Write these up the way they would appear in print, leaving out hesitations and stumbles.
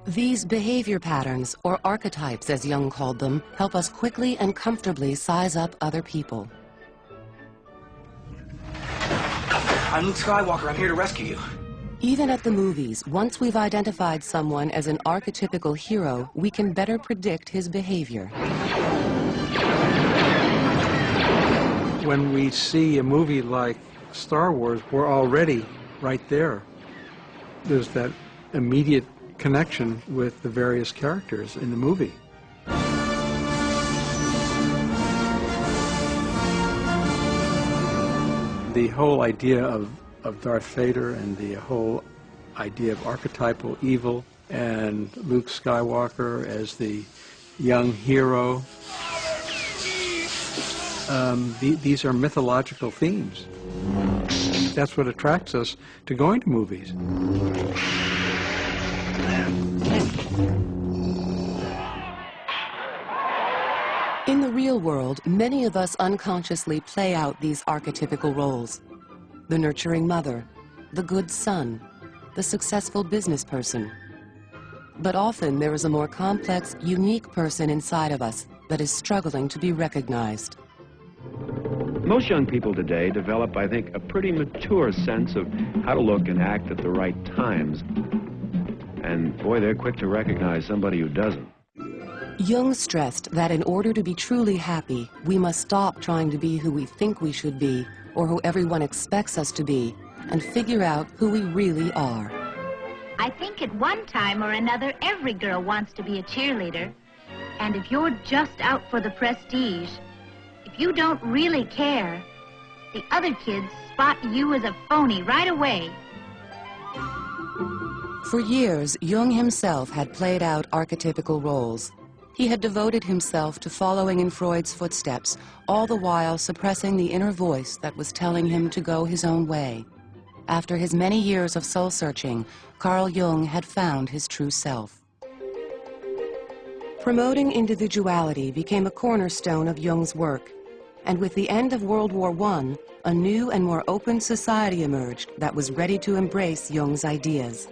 These behavior patterns, or archetypes as Jung called them, help us quickly and comfortably size up other people. I'm Luke Skywalker. I'm here to rescue you. Even at the movies, once we've identified someone as an archetypical hero, we can better predict his behavior. When we see a movie like Star Wars, we're already right there. There's that immediate connection with the various characters in the movie. The whole idea of Darth Vader and the whole idea of archetypal evil and Luke Skywalker as the young hero, these are mythological themes. That's what attracts us to going to movies. In the real world, many of us unconsciously play out these archetypical roles. The nurturing mother, the good son, the successful business person. But often there is a more complex, unique person inside of us that is struggling to be recognized. Most young people today develop, I think, a pretty mature sense of how to look and act at the right times. And boy, they're quick to recognize somebody who doesn't. Jung stressed that in order to be truly happy, we must stop trying to be who we think we should be or who everyone expects us to be, and figure out who we really are. I think at one time or another, every girl wants to be a cheerleader. And if you're just out for the prestige, if you don't really care, the other kids spot you as a phony right away. For years, Jung himself had played out archetypical roles. He had devoted himself to following in Freud's footsteps, all the while suppressing the inner voice that was telling him to go his own way. After his many years of soul-searching, Carl Jung had found his true self. Promoting individuality became a cornerstone of Jung's work, and with the end of World War I, a new and more open society emerged that was ready to embrace Jung's ideas.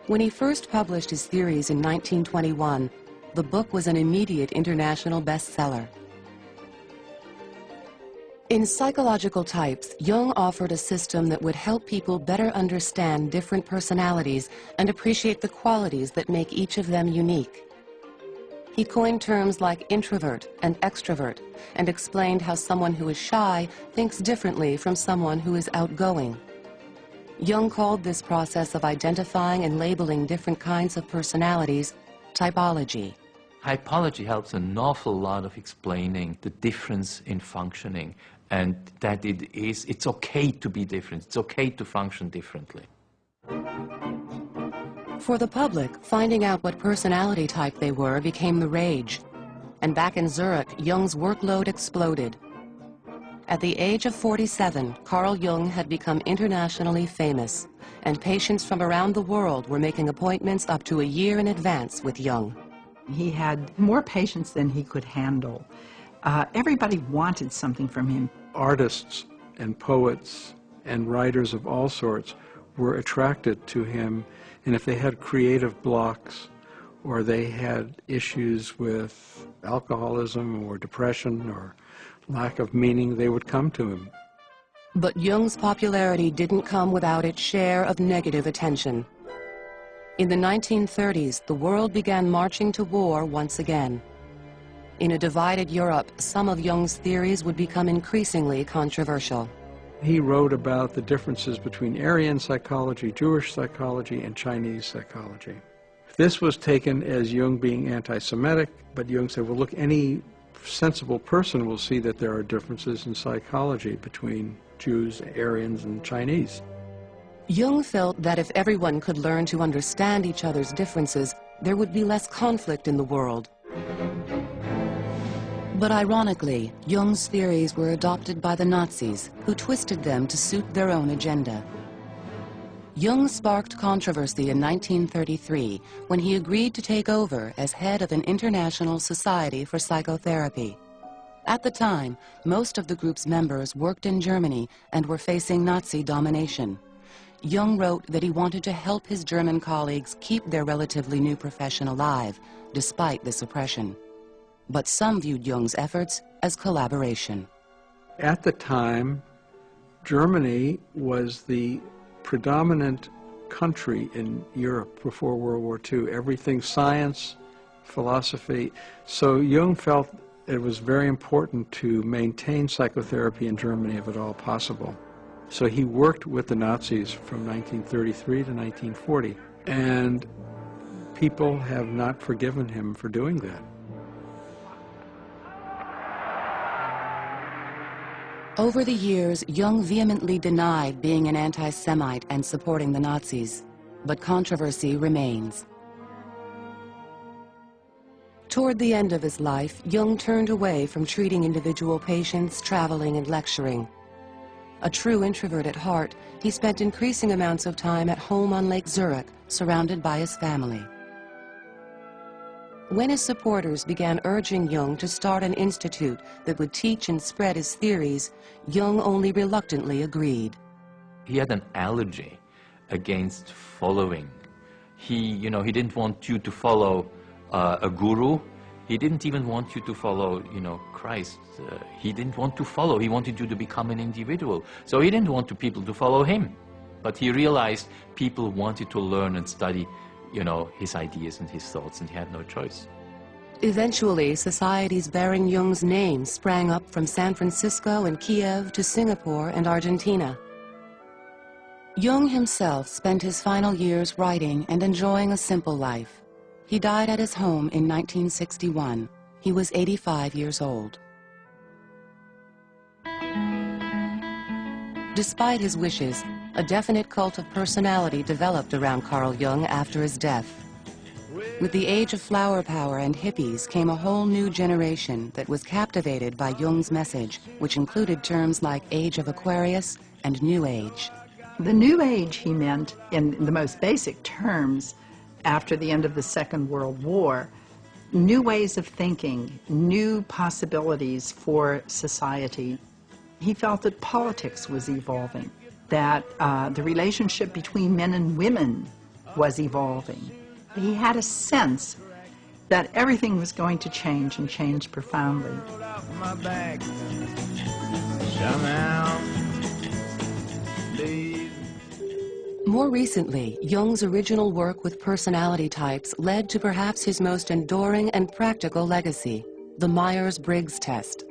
When he first published his theories in 1921, the book was an immediate international bestseller. In Psychological Types, Jung offered a system that would help people better understand different personalities and appreciate the qualities that make each of them unique. He coined terms like introvert and extrovert and explained how someone who is shy thinks differently from someone who is outgoing. Jung called this process of identifying and labeling different kinds of personalities typology. Typology helps an awful lot of explaining the difference in functioning, and that it's okay to be different, it's okay to function differently. For the public, finding out what personality type they were became the rage. And back in Zurich, Jung's workload exploded. At the age of 47, Carl Jung had become internationally famous, and patients from around the world were making appointments up to a year in advance with Jung. He had more patients than he could handle. Everybody wanted something from him. Artists and poets and writers of all sorts were attracted to him, and if they had creative blocks or they had issues with alcoholism or depression or lack of meaning, they would come to him. But Jung's popularity didn't come without its share of negative attention. In the 1930s, the world began marching to war once again. In a divided Europe, some of Jung's theories would become increasingly controversial. He wrote about the differences between Aryan psychology, Jewish psychology, and Chinese psychology. This was taken as Jung being anti-Semitic, but Jung said, well, look, any sensible person will see that there are differences in psychology between Jews, Aryans, and Chinese. Jung felt that if everyone could learn to understand each other's differences, there would be less conflict in the world. But ironically, Jung's theories were adopted by the Nazis, who twisted them to suit their own agenda. Jung sparked controversy in 1933 when he agreed to take over as head of an international society for psychotherapy. At the time, most of the group's members worked in Germany and were facing Nazi domination. Jung wrote that he wanted to help his German colleagues keep their relatively new profession alive, despite the suppression. But some viewed Jung's efforts as collaboration. At the time, Germany was the predominant country in Europe before World War II. Everything science, philosophy. So Jung felt it was very important to maintain psychotherapy in Germany if at all possible. So he worked with the Nazis from 1933 to 1940, and people have not forgiven him for doing that. Over the years, Jung vehemently denied being an anti-Semite and supporting the Nazis, but controversy remains. Toward the end of his life, Jung turned away from treating individual patients, traveling, and lecturing. A true introvert at heart, he spent increasing amounts of time at home on Lake Zurich, surrounded by his family. When his supporters began urging Jung to start an institute that would teach and spread his theories, Jung only reluctantly agreed. He had an allergy against following. He didn't want you to follow a guru. He didn't even want you to follow, Christ. He didn't want to follow. He wanted you to become an individual. So he didn't want people to follow him. But he realized people wanted to learn and study, his ideas and his thoughts, and he had no choice. Eventually, societies bearing Jung's name sprang up from San Francisco and Kiev to Singapore and Argentina. Jung himself spent his final years writing and enjoying a simple life. He died at his home in 1961. He was 85 years old. Despite his wishes, a definite cult of personality developed around Carl Jung after his death. With the age of flower power and hippies came a whole new generation that was captivated by Jung's message, which included terms like Age of Aquarius and New Age. The New Age, he meant, in the most basic terms, after the end of the Second World War, new ways of thinking, new possibilities for society. He felt that politics was evolving, that the relationship between men and women was evolving. He had a sense that everything was going to change, and change profoundly. More recently, Jung's original work with personality types led to perhaps his most enduring and practical legacy, the Myers-Briggs test.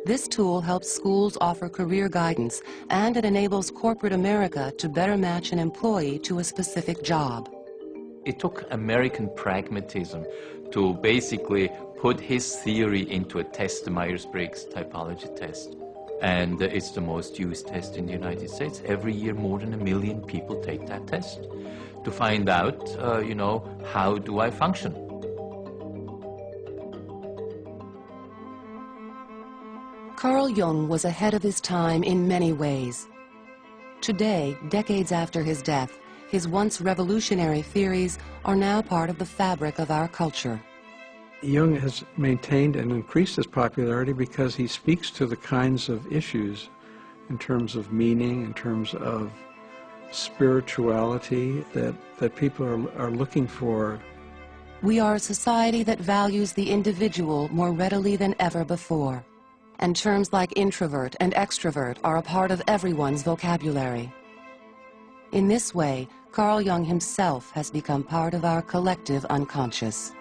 This tool helps schools offer career guidance, and it enables corporate America to better match an employee to a specific job. It took American pragmatism to basically put his theory into a test, the Myers-Briggs typology test. And it's the most used test in the United States. Every year, more than 1 million people take that test to find out, how do I function? Carl Jung was ahead of his time in many ways. Today, decades after his death, his once revolutionary theories are now part of the fabric of our culture. Jung has maintained and increased his popularity because he speaks to the kinds of issues in terms of meaning, in terms of spirituality that people are looking for. We are a society that values the individual more readily than ever before, and terms like introvert and extrovert are a part of everyone's vocabulary. In this way, Carl Jung himself has become part of our collective unconscious.